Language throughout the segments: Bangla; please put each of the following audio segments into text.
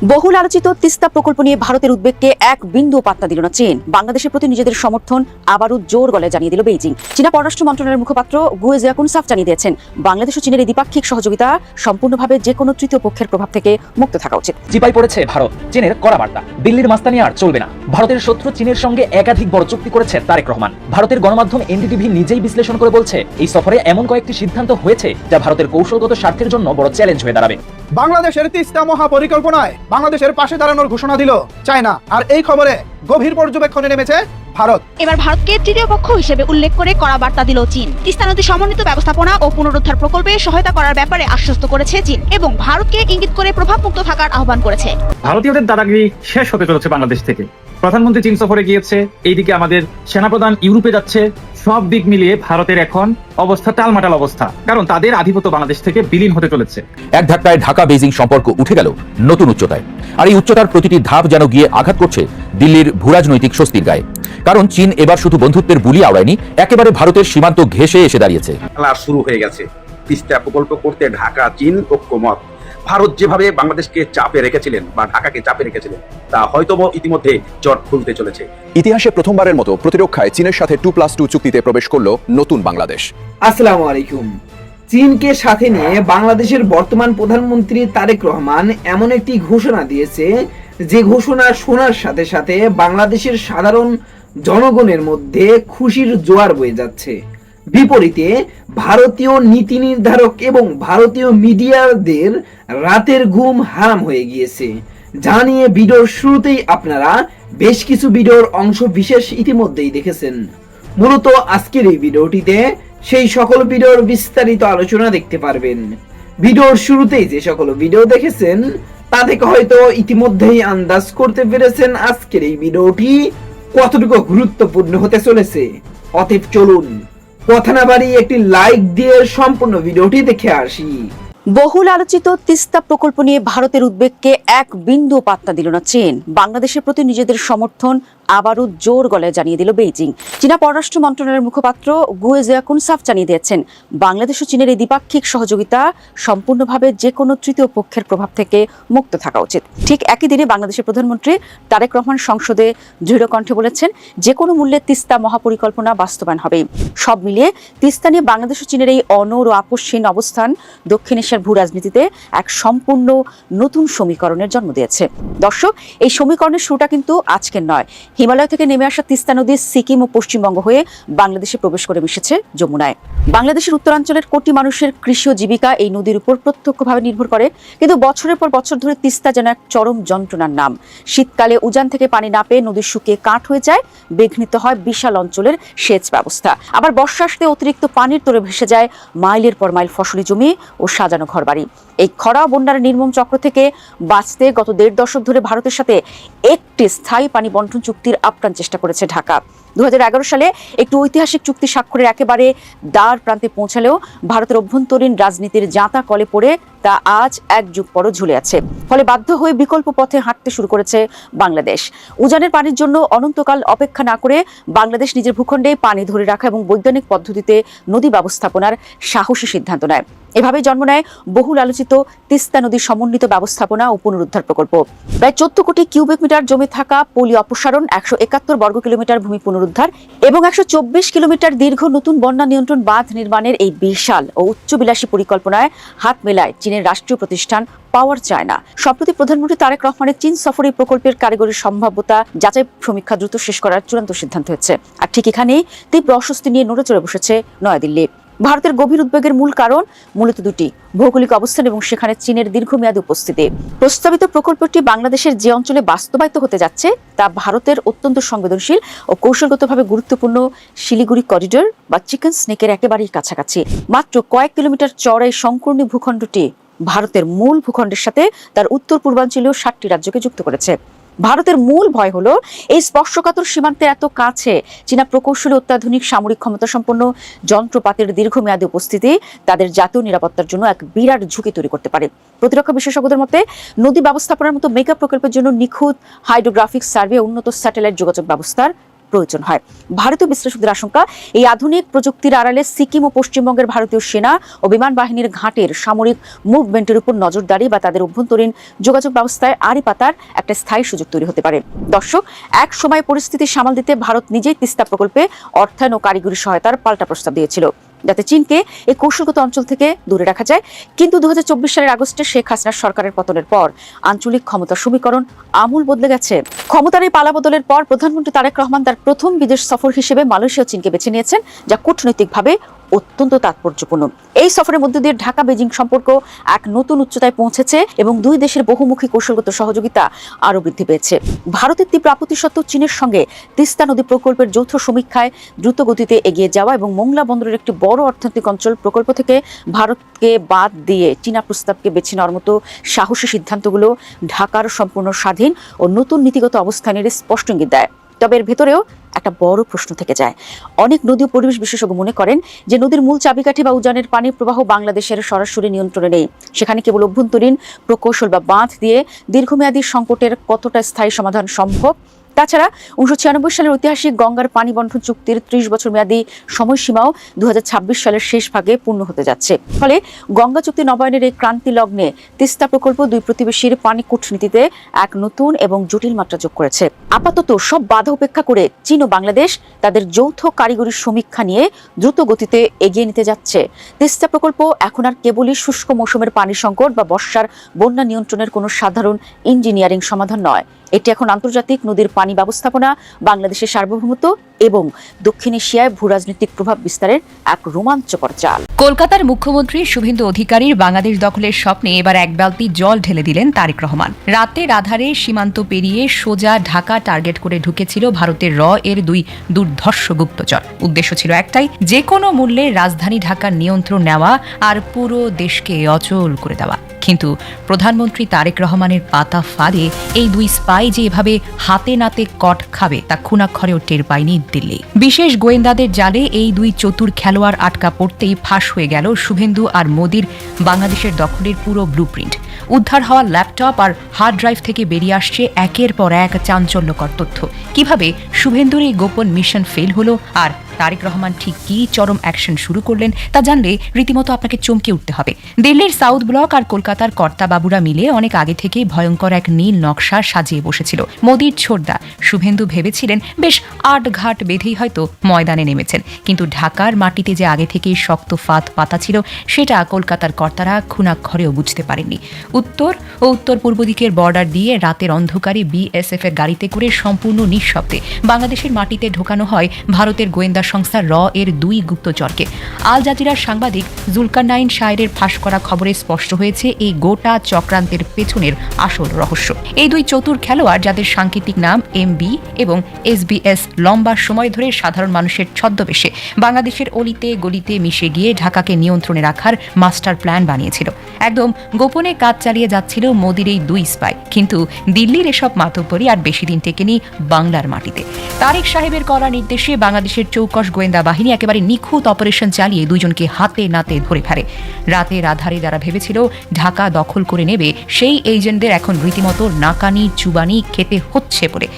বহুল আলোচিত তিস্তা প্রকল্প নিয়ে ভারতের উদ্বেগকে এক বিন্দু পাত্তা দিল না চীন। বাংলাদেশের প্রতি নিজেদের সমর্থন আবারও জোর গলায় জানিয়ে দিল বেইজিং। চীনা পররাষ্ট্র মন্ত্রণালয়ের মুখপাত্র গুয়ে জিয়াকুনসাফ জানিয়ে দিয়েছেন, বাংলাদেশ ও চীনের এই দ্বিপাক্ষিক সহযোগিতা সম্পূর্ণভাবে যে কোনো তৃতীয় পক্ষের প্রভাব থেকে মুক্ত থাকা উচিত। চিপাই পড়েছে ভারত, চীনের কড়া বার্তা, দিল্লির মাস্তানি আর চলবে না। ভারতের শত্রু চীনের সঙ্গে একাধিক বড় চুক্তি করেছে তারেক রহমান। ভারতের গণমাধ্যম এনডিটিভি নিজেই বিশ্লেষণ করে বলছে, এই সফরে এমন কয়েকটি সিদ্ধান্ত হয়েছে যা ভারতের কৌশলগত স্বার্থের জন্য বড় চ্যালেঞ্জ হয়ে দাঁড়াবে। বাংলাদেশের তিস্তা মহাপরিকল্পনায় বাংলাদেশের পাশে দাঁড়ানোর ঘোষণা দিল চায়না, আর এই খবরে গভীর পর্যবেক্ষণে নেমেছে ভারত। এবার ভারতকে তৃতীয় পক্ষ হিসেবে উল্লেখ করে কড়া বার্তা দিল চীন। তিস্তা নদী সমন্বিত ব্যবস্থাপনা ও পুনরুদ্ধার প্রকল্পে সহায়তা করার ব্যাপারে আশ্বস্ত করেছে চীন এবং ভারতকে ইঙ্গিত করে প্রভাবমুক্ত থাকার আহ্বান করেছে। ভারতীয়দের দাদাগিরি শেষ হতে চলেছে বাংলাদেশ থেকে। প্রধানমন্ত্রী চীন সফরে গিয়েছে, এইদিকে আমাদের সেনাপ্রধান ইউরোপে যাচ্ছে। সব দিক মিলিয়ে ভারতের এখন অবস্থা টালমাটাল অবস্থা, কারণ তাদের আধিপত্য বাংলাদেশ থেকে বিলীন হতে চলেছে। এক ধাক্কায় ঢাকা বেইজিং সম্পর্ক উঠে গেল নতুন উচ্চতায়, আর এই উচ্চতার প্রতিটি ধাপ যেন গিয়ে আঘাত করছে দিল্লির ভূরাজনৈতিক স্বস্তির গায়ে। কারণ চীন এবার শুধু বন্ধুত্বের বুলি আওড়ায়নি, একেবারে ভারতের সীমান্ত ঘেঁষে এসে দাঁড়িয়েছে। খেলা শুরু হয়ে গেছে। তিস্তা প্রকল্প করতে ঢাকা চীন ঐক্যমত। ভারত যেভাবে বাংলাদেশকে চাপে রেখেছিলেন বা ঢাকাকে চাপে রেখেছিলেন, তা হয়তো ইতিমধ্যে জট খুলতে চলেছে। ইতিহাসে প্রথমবারের মতো প্রতিরক্ষায় চীনের সাথে 2+2 চুক্তিতে প্রবেশ করলো নতুন বাংলাদেশ। আসসালামু আলাইকুম। চীনকে সাথে নিয়ে বাংলাদেশের বর্তমান প্রধানমন্ত্রী তারেক রহমান এমন একটি ঘোষণা দিয়েছে, যে ঘোষণা শোনার সাথে সাথে বাংলাদেশের সাধারণ জনগণের মধ্যে খুশির জোয়ার বয়ে যাচ্ছে। বিপরীতে ভারতীয় নীতি নির্ধারক এবং ভারতীয় মিডিয়াদের রাতের ঘুম হারাম হয়ে গিয়েছে। যা নিয়ে ভিডিওর শুরুতেই আপনারা বেশ কিছু ভিডিওর অংশ বিশেষ ইতিমধ্যেই দেখেছেন। মূলত আজকের এই ভিডিওটিতে সেই সকল ভিডিওর বিস্তারিত আলোচনা দেখতে পারবেন। ভিডিওর শুরুতেই যে সকল ভিডিও দেখেছেন তা থেকে হয়তো ইতিমধ্যেই আন্দাজ করতে পেরেছেন আজকের এই ভিডিওটি কতটুকু গুরুত্বপূর্ণ হতে চলেছে। অতএব চলুন কথা না বাড়িয়ে একটি লাইক দিয়ে সম্পূর্ণ ভিডিওটি দেখে আসি। বহুল আলোচিত তিস্তা প্রকল্প নিয়ে ভারতের উদ্বেগকে এক বিন্দু পাত্তা দিল না চীন। বাংলাদেশের প্রতি নিজেদের সমর্থন আবারও জোর গলায় জানিয়ে দিল বেইজিং। চীনা পররাষ্ট্র মন্ত্রণালয়ের মুখপাত্র গুয়ে জিয়াকুনসাফ জানিয়ে দিয়েছেন, বাংলাদেশ ও চীনের এই দ্বিপাক্ষিক সহযোগিতা সম্পূর্ণভাবে যে কোনো তৃতীয় পক্ষের প্রভাব থেকে মুক্ত থাকা উচিত। ঠিক একই দিনে বাংলাদেশের প্রধানমন্ত্রী তারেক রহমান সংসদে দৃঢ় কণ্ঠে বলেছেন, যে কোনো মূল্যে তিস্তা মহাপরিকল্পনা বাস্তবায়ন হবে। সব মিলিয়ে তিস্তা নিয়ে বাংলাদেশ ও চীনের এই অনড় ও আপোষহীন অবস্থান দক্ষিণ এশিয়ার ভূ রাজনীতিতে এক সম্পূর্ণ নতুন সমীকরণের জন্ম দিয়েছে। দর্শক, এই সমীকরণের শুরুটা কিন্তু আজকের নয়। হিমালয় থেকে নেমে আসা তিস্তা নদী সিকিম ও পশ্চিমবঙ্গ হয়ে বাংলাদেশে প্রবেশ করে মিশেছে যমুনায়। বাংলাদেশের উত্তরাঞ্চলের কোটি মানুষের কৃষি ও জীবিকা এই নদীর উপর প্রত্যক্ষভাবে নির্ভর করে, কিন্তু বছরের পর বছর ধরে তিস্তা যেন এক চরম যন্ত্রণার নাম। শীতকালে উজান থেকে পানি না পেয়ে নদী শুকিয়ে কাঠ হয়ে যায়, বিঘ্নিত হয় বিশাল অঞ্চলের সেচ ব্যবস্থা। আবার বর্ষা আসতে অতিরিক্ত পানির তোরে ভেসে যায় মাইলের পর মাইল ফসলি জমি ও সাজানো ঘরবাড়ি। এই খরা বন্যার নির্মম চক্র থেকে বাঁচতে গত 1.5 দশক ধরে ভারতের সাথে একটি স্থায়ী পানি বন্টন চুক্তির আপ্রাণ চেষ্টা করেছে ঢাকা। 2011 সালে একটি ঐতিহাসিক চুক্তি স্বাক্ষরের একেবারে দ্বার প্রান্তে পৌঁছালেও ভারতের অভ্যন্তরীণ রাজনীতির জাঁতা কলে পড়ে তা আজ এক যুগ পরও ঝুলে আছে। ফলে বাধ্য হয়ে বিকল্প পথে হাঁটতে শুরু করেছে বাংলাদেশ। উজানের পানির জন্য অনন্তকাল অপেক্ষা না করে বাংলাদেশ নিজের ভূখণ্ডে পানি ধরে রাখা এবং বৈজ্ঞানিক পদ্ধতিতে নদী ব্যবস্থাপনার সাহসী সিদ্ধান্ত নেয়। এভাবেই জন্ম নেয় বহুল আলোচিত তিস্তা নদীর সমন্বিত ব্যবস্থাপনা ও পুনরুদ্ধার প্রকল্প। প্রায় 14 কোটি কিউবিক মিটার জমে থাকা পলি অপসারণ, 171 বর্গ কিলোমিটার ভূমি পুনরুদ্ধার এবং 124 কিলোমিটার দীর্ঘ নতুন বন্যা নিয়ন্ত্রণ বাঁধ নির্মাণের এই বিশাল ও উচ্চবিলাসী পরিকল্পনায় হাত মেলায় চীনের রাষ্ট্রীয় প্রতিষ্ঠান পাওয়ার চায়না। সম্প্রতি প্রধানমন্ত্রী তারেক রহমানের চীন সফরে প্রকল্পের কারিগরি সম্ভাব্যতা যাচাই সমীক্ষা দ্রুত শেষ করার চূড়ান্ত সিদ্ধান্ত হয়েছে। আর ঠিক এখানেই তীব্র অস্বস্তি নিয়ে নড়েচড়ে বসেছে নয়াদিল্লি। ভারতের গভীর উদ্বেগের মূল কারণ মূলত দুটি: ভৌগোলিক অবস্থান এবং সেখানে চীনের দীর্ঘমেয়াদী উপস্থিতি। প্রস্তাবিত প্রকল্পটি বাংলাদেশের যে অঞ্চলে বাস্তবায়িত হতে যাচ্ছে তা ভারতের অত্যন্ত সংবেদনশীল ও কৌশলগতভাবে গুরুত্বপূর্ণ শিলিগুড়ি করিডোর বা চিকেন স্নেকের একেবারেই কাছাকাছি। মাত্র কয়েক কিলোমিটার চওড়া এই সংকীর্ণ ভূখণ্ডটি ভারতের মূল ভূখণ্ডের সাথে তার উত্তর পূর্বাঞ্চলীয় 7টি রাজ্যকে যুক্ত করেছে। ভারতের মূল ভয় হলো এই স্পর্শকাতর সীমান্তের এত কাছে চীনা প্রকৌশলী অত্যাধুনিক সামরিক ক্ষমতা সম্পন্ন যন্ত্রপাতির দীর্ঘমেয়াদী উপস্থিতি তাদের জাতীয় নিরাপত্তার জন্য এক বিরাট ঝুঁকি তৈরি করতে পারে। প্রতিরক্ষা বিশেষজ্ঞদের মতে নদী ব্যবস্থাপনার মতো মেগা প্রকল্পের জন্য নিখুঁত হাইড্রোগ্রাফিক সার্ভে, উন্নত স্যাটেলাইট যোগাযোগ ব্যবস্থার প্রয়োজন হয়। ভারতীয় বিশ্লেষকদের আশঙ্কা, এই আধুনিক প্রযুক্তির আড়ালে সিকিম ও পশ্চিমবঙ্গের ভারতীয় সেনা ও বিমান বাহিনীর ঘাটের সামরিক মুভমেন্টের উপর নজরদারি বা তাদের অভ্যন্তরীণ যোগাযোগ ব্যবস্থায় আড়ি পাতার একটা স্থায়ী সুযোগ তৈরি হতে পারে। দর্শক, এক সময় পরিস্থিতি সামাল দিতে ভারত নিজেই তিস্তা প্রকল্পে অর্থায়ন ও কারিগরি সহায়তার পাল্টা প্রস্তাব দিয়েছিল, যাতে চীনকে এই কৌশলগত অঞ্চল থেকে দূরে রাখা যায়। কিন্তু 2024 সালের আগস্টে শেখ হাসিনার সরকারের পতনের পর আঞ্চলিক ক্ষমতার সমীকরণ আমূল বদলে গেছে। ক্ষমতার এই পালাবদলের পর প্রধানমন্ত্রী তারেক রহমান তার প্রথম বিদেশ সফর হিসেবে মালয়েশিয়া ও চীনকে বেছে নিয়েছেন, যা কূটনৈতিকভাবে অত্যন্ত তাৎপর্যপূর্ণ। এই সফরের মধ্য দিয়ে ঢাকা বেজিং সম্পর্ক এক নতুন উচ্চতায় পৌঁছেছে এবং দুই দেশের বহুমুখী কৌশলগত সহযোগিতা আরও বৃদ্ধি পেয়েছে। ভারতের তীব্র আপত্তি সত্ত্বেও চীনের সঙ্গে তিস্তা নদী প্রকল্পের যৌথ সমীক্ষায় দ্রুত গতিতে এগিয়ে যাওয়া এবং মোংলা বন্দরের একটি বড় অর্থনৈতিক অঞ্চল প্রকল্প থেকে ভারতকে বাদ দিয়ে চীনা প্রস্তাবকে বেছে নেওয়ার মতো সাহসী সিদ্ধান্তগুলো ঢাকার সম্পূর্ণ স্বাধীন ও নতুন নীতিগত অবস্থানের স্পষ্ট ইঙ্গিত দেয়। তবে এর ভেতরেও একটা বড় প্রশ্ন থেকে যায়। অনেক নদী ও পরিবেশ বিশেষজ্ঞ মনে করেন যে নদীর মূল চাবিকাঠি বা উজানের পানির প্রবাহ বাংলাদেশের সরাসরি নিয়ন্ত্রণে নেই। সেখানে কেবল অভ্যন্তরীণ প্রকৌশল বা বাঁধ দিয়ে দীর্ঘমেয়াদী সংকটের কতটা স্থায়ী সমাধান সম্ভব। তাছাড়া 1996 সালের ঐতিহাসিক গঙ্গার পানি বন্টন চুক্তির 30 বছর মেয়াদী সময়সীমাও 2026 সালের শেষ ভাগে পূর্ণ হতে যাচ্ছে। ফলে গঙ্গা চুক্তি নবায়নের এই ক্রান্তি লগ্নে তিস্তা প্রকল্প দুই প্রতিবেশীর পানি কূটনীতিতে এক নতুন এবং জটিল মাত্রা যোগ করেছে। আপাতত সব বাধা উপেক্ষা করে চীন ও বাংলাদেশ তাদের যৌথ কারিগরি সমীক্ষা নিয়ে দ্রুত গতিতে এগিয়ে নিতে যাচ্ছে। তিস্তা প্রকল্প এখন আর কেবলই শুষ্ক মৌসুমের পানি সংকট বা বর্ষার বন্যা নিয়ন্ত্রণের কোনো সাধারণ ইঞ্জিনিয়ারিং সমাধান নয়। এটি এখন আন্তর্জাতিক নদীর পানি ব্যবস্থাপনা, বাংলাদেশের সার্বভৌমত্ব এবং দক্ষিণ এশিয়ায় ভূরাজনৈতিক প্রভাব বিস্তারের এক রোমাঞ্চকর চাল। কলকাতার মুখ্যমন্ত্রী শুভেন্দু অধিকারীর বাংলাদেশ দখলের স্বপ্নে এবার এক বালতি জল ঢেলে দিলেন তারেক রহমান। রাতের আধারে সীমান্ত পেরিয়ে সোজা ঢাকা টার্গেট করে ঢুকেছিল ভারতের এর দুই দুর্ধর্ষ গুপ্তচর। উদ্দেশ্য ছিল একটাই, যে কোনো মূল্যে রাজধানী ঢাকার নিয়ন্ত্রণ নেওয়া আর পুরো দেশকে অচল করে দেওয়া। কিন্তু প্রধানমন্ত্রী তারেক রহমানের পাতা ফাঁদে এই দুই স্পাই যে এভাবে হাতে নাতে কট খাবে তা খুনাক্ষরেও টের পায়নি দিল্লি। বিশেষ গোয়েন্দাদের জালে এই দুই চতুর খেলোয়াড় আটকা পড়তেই ফাঁস হয়ে গেল শুভেন্দু আর মোদির বাংলাদেশের দখলের পুরো ব্লুপ্রিন্ট। উদ্ধার হওয়া ল্যাপটপ আর হার্ড ড্রাইভ থেকে বেরিয়ে আসছে একের পর এক চাঞ্চল্যকর তথ্য। কিভাবে শুভেন্দুর এই গোপন মিশন ফেল হলো আর তারেক রহমান ঠিক কি চরম অ্যাকশন শুরু করলেন তা জানলে রীতিমতো আপনাকে চমকে উঠতে হবে। দিল্লির সাউথ ব্লক আর কলকাতার কর্তাবাবুরা মিলে অনেক আগে থেকেই ভয়ঙ্কর এক নীল নকশা সাজিয়ে বসেছিল। মোদির ছোটদা শুভেন্দু ভেবেছিলেন বেশ আট ঘাট বেঁধেই হয়তো ময়দানে নেমেছেন, কিন্তু ঢাকার মাটিতে যে আগে থেকেই শক্ত ফাঁদ পাতা ছিল সেটা কলকাতার কর্তারা খুনাক্ষরেও বুঝতে পারেননি। উত্তর ও উত্তর পূর্ব দিকের বর্ডার দিয়ে রাতের অন্ধকারে বিএসএফ এর গাড়িতে করে সম্পূর্ণ নিঃশব্দে বাংলাদেশের মাটিতে ঢোকানো হয় ভারতের গোয়েন্দা সংস্থা এর দুই গুপ্তচরকে। আল জাজিরার সাংবাদিক জুলকারনাইন শাহের ফাঁস করা খবরে স্পষ্ট হয়েছে এই গোটা চক্রান্তের পেছনের আসল রহস্য। এই দুই চতুর খেলোয়াড়, যাদের সাংকেতিক নাম এমবি এবং এসবিএস, লম্বা সময় ধরে সাধারণ মানুষের ছদ্মবেশে বাংলাদেশের অলিতে গলিতে মিশে গিয়ে ঢাকাকে নিয়ন্ত্রণে রাখার মাস্টার প্ল্যান বানিয়েছিল। একদম গোপনে কাজ চালিয়ে যাচ্ছিল মোদির এই দুই স্পাই। কিন্তু দিল্লির এসব মাতব্বরি আর বেশি দিন টেকেনি বাংলার মাটিতে। তারেক সাহেবের করা নির্দেশে বাংলাদেশের চৌকস গোয়েন্দা বাহিনী একেবারে নিখুঁত অপারেশন চালিয়ে দুইজনকে হাতে নাতে ধরে ফেলে। রাতের আধারে যারা ভেবেছিল ঢাকা দখল করে নেবে, সেই এজেন্টদের এখন রীতিমতো নাকানি চুবানি খেতে হচ্ছে বলে।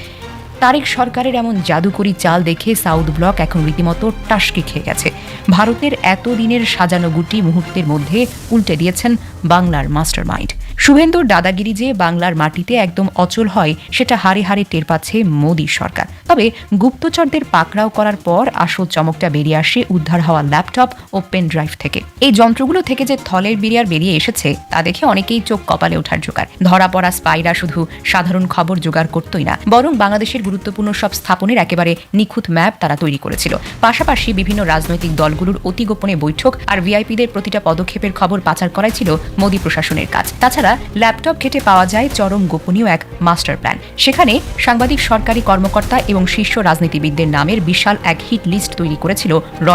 তারেক সরকারের এমন জাদুকরি চাল দেখে সাউথ ব্লক এখন রীতিমতো টাসকে খেয়ে গেছে। ভারতের এতদিনের সাজানো গুটি মুহূর্তের মধ্যে উল্টে দিয়েছেন বাংলার মাস্টার মাইন্ড। শুভেন্দুর দাদাগিরি যে বাংলার মাটিতে একদম অচল হয় সেটা হারে হারে টের পাচ্ছে মোদী সরকার। তবে গুপ্তচরদের পাকড়াও করার পর আসল চমকটা বেরিয়ে আসে উদ্ধার হওয়া ল্যাপটপ ও পেন ড্রাইভ থেকে। এই যন্ত্রগুলো থেকে যে থলের বিরিয়ার বেরিয়ে এসেছে তা দেখে অনেকেই চোখ কপালে ওঠার জোগাড়। ধরা পড়া স্পাইরা শুধু সাধারণ খবর জোগাড় করতই না, বরং বাংলাদেশের গুরুত্বপূর্ণ সব স্থাপনের একেবারে নিখুঁত ম্যাপ তারা তৈরি করেছিল। পাশাপাশি বিভিন্ন রাজনৈতিক দলগুলোর অতি গোপনে বৈঠক আর ভিআইপিদের প্রতিটা পদক্ষেপের খবর পাচার করাই ছিল মোদী প্রশাসনের কাজ। তাছাড়া ল্যাপটপ ঘেটে পাওয়া যায় চরম গোপনীয় এক মাস্টার প্ল্যান। সেখানে সাংবাদিক, সরকারি কর্মকর্তা এবং শীর্ষ রাজনীতিবিদদের নামের বিশাল এক হিট লিস্ট তৈরি করেছিল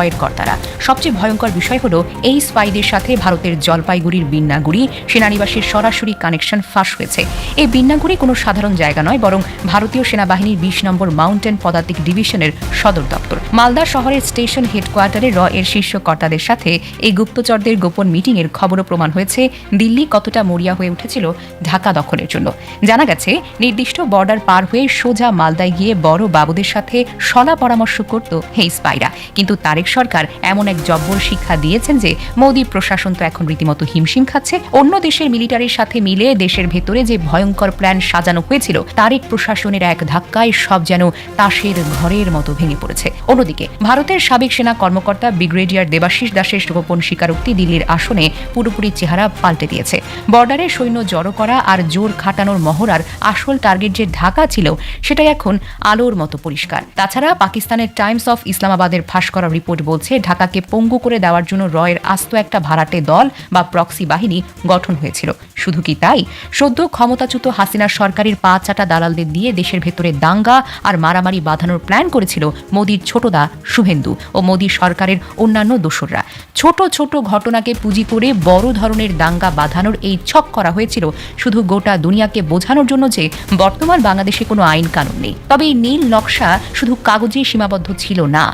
এর কর্তারা। সবচেয়ে ভয়ঙ্কর বিষয় হলো এই স্পাইদের সাথে ভারতের জলপাইগুড়ির বিন্নাগুড়ি সেনানিবাসের সরাসরি কানেকশন ফাঁস হয়েছে। এই বিন্নাগুড়ি কোনো সাধারণ জায়গা নয়, বরং ভারতীয় সেনাবাহিনীর 20 নম্বর মাউন্টেন পদাতিক ডিভিশনের সদর দপ্তর। মালদা শহরের স্টেশন হেডকোয়ার্টারে এর শীর্ষ কর্তাদের সাথে এই গুপ্তচরদের গোপন মিটিং এর খবরও প্রমাণ হয়েছে দিল্লি কতটা মরিয়া হয়ে উঠেছিল ঢাকা দখলের জন্য। জানা গেছে, নির্দিষ্ট বর্ডার পার হয়ে সোজা মালদায় গিয়ে বড় বাবুদের সাথে সলা পরামর্শ করত এই স্পাইরা। কিন্তু তারেক সরকার এমন এক জব্বর শিক্ষা দিয়েছেন যে মোদী প্রশাসন তো এখন রীতিমতো হিমশিম খাচ্ছে। অন্য দেশের মিলিটারির সাথে মিলে দেশের ভেতরে যে ভয়ঙ্কর প্ল্যান সাজানো হয়েছিল, তারেক প্রশাসনের এক ধাক্কায় সব যেন তাসের ঘরের মতো ভেঙে পড়েছে। অন্যদিকে ভারতের সাবেক সেনা কর্মকর্তা ব্রিগেডিয়ার দেবাশিস দাসের গোপন স্বীকারোক্তি দিল্লির আসনে পুরোপুরি চেহারা পাল্টে দিয়েছে। বর্ডারে সৈন্য জড়ো করা আর জোর খাটানোর মহড়ার আসল টার্গেট যে ঢাকা ছিল, সেটাই এখন আলোর মতো পরিষ্কার। তাছাড়া পাকিস্তানের টাইমস অফ ইসলামাবাদের ফাঁস করা রিপোর্ট বলছে, ঢাকাকে পঙ্গু করে দেওয়ার জন্য রয়ের আস্ত একটা ভাড়াটে দল বা প্রক্সি বাহিনী গঠন হয়েছিল। শুধু কি তাই, সদ্য ক্ষমতাচ্যুত হাসিনা সরকারের পা চাটা দালালদের দিয়ে দেশের ভেতরে দাঙ্গা আর মারামারি বাঁধানোর প্ল্যান করেছিল মোদির ছোটদা শুভেন্দু ও মোদী সরকারের অন্যান্য দোসররা। ছোট ছোট ঘটনাকে পুঁজি করে বড় ধরনের দাঙ্গা বাঁধানোর এই ছক করা হয়েছিল শুধু গোটা দুনিয়াকে বোঝানোর জন্য যে বর্তমান বাংলাদেশে কোনো আইন কানুন নেই। তবে এই নীল নকশা শুধু কাগজে সীমাবদ্ধ ছিল না।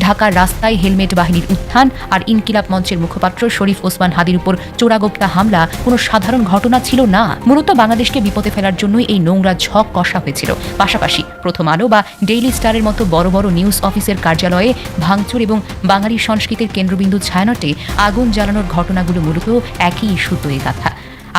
ঢাকার রাস্তায় হেলমেট বাহিনীর উত্থান আর ইনকিলাব মঞ্চের মুখপাত্র শরীফ ওসমান হাদির উপর চোরাগোপ্তা হামলা কোনো সাধারণ ঘটনা ছিল না। মূলত বাংলাদেশকে বিপদে ফেলার জন্যই এই নোংরা ছক কষা হয়েছিল। পাশাপাশি প্রথম আলো বা ডেইলি স্টারের মতো বড় বড় নিউজ অফিসের কার্যালয়ে ভাঙচুর এবং বাঙালি সংস্কৃতির কেন্দ্রবিন্দু ছায়ানটে আগুন জ্বালানোর ঘটনাগুলো মূলত একই সুতোয় গাঁথা।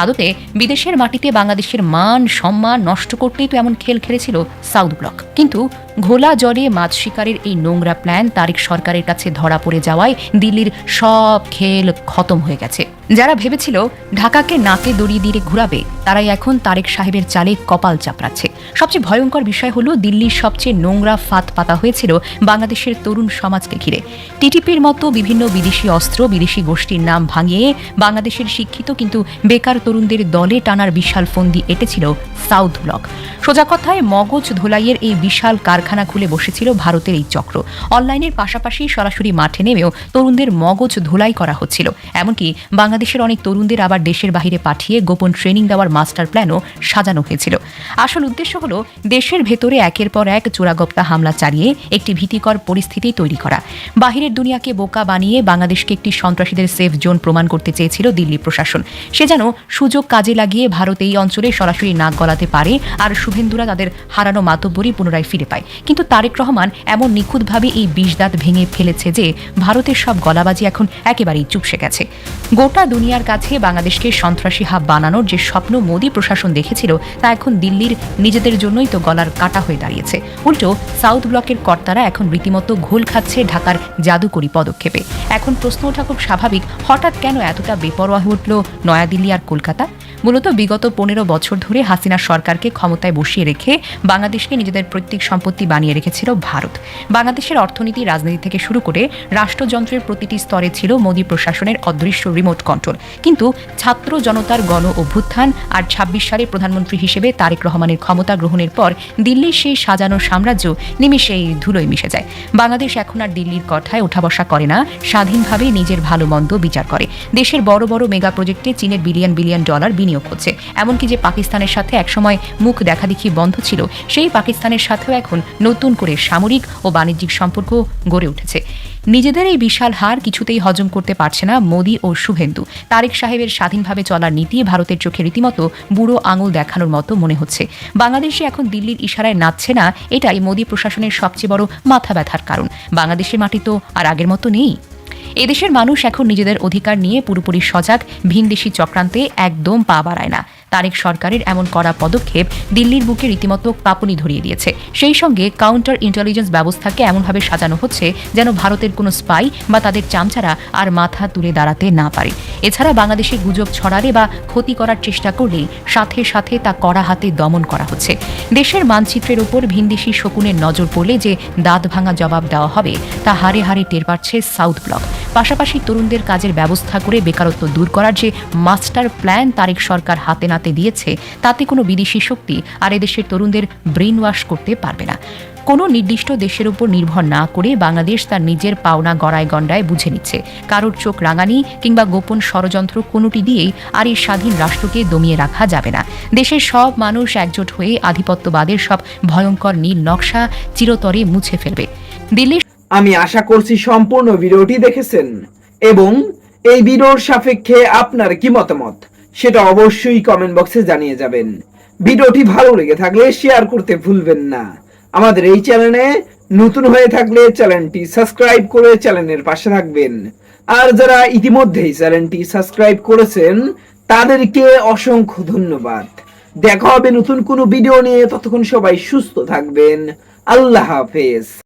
আদতে বিদেশের মাটিতে বাংলাদেশের মান সম্মান নষ্ট করতেই তো এমন খেল খেলেছিল সাউথ ব্লক। কিন্তু ঘোলা জলে মাছ শিকারের এই নোংরা প্ল্যান তারেক সরকারের কাছে ধরা পড়ে যাওয়ায় দিল্লির সব খেল খতম হয়ে গেছে। যারা ভেবেছিল ঢাকাকে নাকে দড়ি দিয়ে ঘুরাবে, তারাই এখন তারেক সাহেবের চালে কপাল চাপড়াচ্ছে। সবচেয়ে ভয়ঙ্কর বিষয় হলো, দিল্লির সবচেয়ে নোংরা ফাঁদ পাতা হয়েছিল বাংলাদেশের তরুণ সমাজকে ঘিরে। টিটিপির মতো বিভিন্ন বিদেশি অস্ত্র, বিদেশি গোষ্ঠীর নাম ভাঙিয়ে বাংলাদেশের শিক্ষিত কিন্তু বেকার তরুণদের দলে টানার বিশাল ফন্দি এঁটেছিল সাউথ ব্লক। সোজা কথায় মগজ ধোলাইয়ের এই বিশাল কারখানা খুলে বসেছিল ভারতের এই চক্র। অনলাইনের পাশাপাশি সরাসরি মাঠে নেমেও তরুণদের মগজ ধোলাই করা হচ্ছিল। এমনকি বাংলাদেশের অনেক তরুণদের আবার দেশের বাইরে পাঠিয়ে গোপন ট্রেনিং দেওয়ার মাস্টার প্ল্যানও সাজানো হয়েছিল। আসল উদ্দেশ্য হলো দেশের ভেতরে একের পর এক চোরাগোপ্তা হামলা চালিয়ে একটি ভীতিকর পরিস্থিতি তৈরি করা। বাহিরের দুনিয়াকে বোকা বানিয়ে বাংলাদেশকে একটি সন্ত্রাসীদের সেফ জোন প্রমাণ করতে চেয়েছিল দিল্লি প্রশাসন। সে যেন সুযোগ কাজে লাগিয়ে ভারত এই অঞ্চলে সরাসরি নাক গলাতে পারে আর শুভেন্দুরা তাদের হারানো মাতব্বরই পুনরায় ফিরে পায়। কিন্তু তারেক রহমান এমন নিখুঁতভাবে এই বিষদাঁত ভেঙে ফেলেছে যে ভারতের সব গলাবাজি এখন একেবারেই চুপসে গেছে। গোটা দুনিয়ার কাছে বাংলাদেশকে সন্ত্রাসী হাব বানানোর যে স্বপ্ন মোদী প্রশাসন দেখেছিল, তা এখন দিল্লির নিজেদের জন্যই তো গলার কাটা হয়ে দাঁড়িয়েছে। উল্টো সাউথ ব্লকের কর্তারা এখন রীতিমতো ঘোল খাচ্ছে ঢাকার জাদুকরি পদক্ষেপে। এখন প্রশ্ন ওঠা খুব স্বাভাবিক, হঠাৎ কেন এতটা বেপরোয়া হয়ে উঠল নয়াদিল্লি আর কলকাতা? মূলত বিগত 15 বছর ধরে হাসিনা সরকারকে ক্ষমতায় বসিয়ে রেখে বাংলাদেশকে নিজেদের পৈতৃক সম্পত্তি বানিয়ে রেখেছিল ভারত। বাংলাদেশের অর্থনীতি, রাজনীতি থেকে শুরু করে রাষ্ট্রযন্ত্রের প্রতিটি স্তরে ছিল মোদী প্রশাসনের অদৃশ্য রিমোট কন্ট্রোল। কিন্তু ছাত্র জনতার গণ অভ্যুত্থান আর 26 সালে প্রধানমন্ত্রী হিসেবে তারেক রহমানের ক্ষমতা গ্রহণের পর দিল্লির সেই সাজানো সাম্রাজ্য নিমেষেই ধুলোয় মিশে যায়। বাংলাদেশ এখন আর দিল্লির কথায় ওঠা বসা করে না, স্বাধীনভাবে নিজের ভালো মন্দ বিচার করে। দেশের বড় বড় মেগা প্রজেক্টে চীনের বিলিয়ন বিলিয়ন ডলার বিনিয়োগ হচ্ছে। এমনকি যে পাকিস্তানের সাথে একসময় মুখ দেখাদেখি বন্ধ ছিল, সেই পাকিস্তানের সাথেও এখন নতুন করে সামরিক ও বাণিজ্যিক সম্পর্ক গড়ে উঠেছে। নিজেদের এই বিশাল হার কিছুতেই হজম করতে পারছে না মোদী ও শুভেন্দু। তারেক সাহেবের স্বাধীনভাবে চলার নীতি ভারতের চোখে রীতিমতো বুড়ো আঙুল দেখানোর মতো মনে হচ্ছে। বাংলাদেশে এখন দিল্লির ইশারায় নাচছে না, এটাই মোদী প্রশাসনের সবচেয়ে বড় মাথা ব্যথার কারণ। বাংলাদেশের মাটি তো আর আগের মতো নেই। এদেশের মানুষ এখন নিজেদের অধিকার নিয়ে পুরোপুরি সজাগ, ভিনদেশি চক্রান্তে একদম পা বাড়ায় না। তারেক সরকারের এমন কড়া পদক্ষেপ দিল্লির বুকে রীতিমতো কাঁপুনি ধরিয়ে দিয়েছে। সেই সঙ্গে কাউন্টার ইন্টেলিজেন্স ব্যবস্থাকে এমনভাবে সাজানো হচ্ছে যেন ভারতের কোনো স্পাই বা তাদের চামচারা আর মাথা তুলে দাঁড়াতে না পারে। এছাড়া বাংলাদেশে গুজব ছড়ালে বা ক্ষতি করার চেষ্টা করলে সাথে সাথে তা কড়া হাতে দমন করা হচ্ছে। দেশের মানচিত্রের উপর ভিনদেশি শকুনের নজর পড়লে যে দাঁত ভাঙা জবাব দেওয়া হবে, তা হারে হারে টের পাচ্ছে সাউথ ব্লক। পাশাপাশি তরুণদের কাজের ব্যবস্থা করে বেকারত্ব দূর করার যে মাস্টার প্ল্যান তারেক সরকার হাতে নাতে দিয়েছে, তাতে কোনো বিদেশি শক্তি আর এদেশের তরুণদের ব্রেন ওয়াশ করতে পারবে না। কোনো নির্দিষ্ট দেশের উপর নির্ভর না করে বাংলাদেশ তার নিজের পাওনা গড়ায় গণ্ডায় বুঝে নিচ্ছে। কারোর চোখ রাঙানি কিংবা গোপন ষড়যন্ত্র কোনোটি দিয়েই আর এই স্বাধীন রাষ্ট্রকে দমিয়ে রাখা যাবে না। দেশের সব মানুষ একজোট হয়ে আধিপত্যবাদের সব ভয়ঙ্কর নীল নকশা চিরতরে মুছে ফেলবে। দিল্লির আমি আশা করছি সম্পূর্ণ ভিডিওটি দেখেছেন এবং এই ভিডিওর সাপেক্ষে আপনার কি মতামত সেটা অবশ্যই কমেন্ট বক্সে জানিয়ে যাবেন। ভিডিওটি ভালো লেগে থাকলে শেয়ার করতে ভুলবেন না। আমাদের এই চ্যানেলে নতুন হয়ে থাকলে চ্যানেলটি সাবস্ক্রাইব করে চ্যানেলের পাশে থাকবেন। আর যারা ইতিমধ্যেই চ্যানেলটি সাবস্ক্রাইব করেছেন তাদেরকে অসংখ্য ধন্যবাদ। দেখা হবে নতুন কোনো ভিডিও নিয়ে, ততক্ষণ সবাই সুস্থ থাকবেন। আল্লাহ হাফেজ।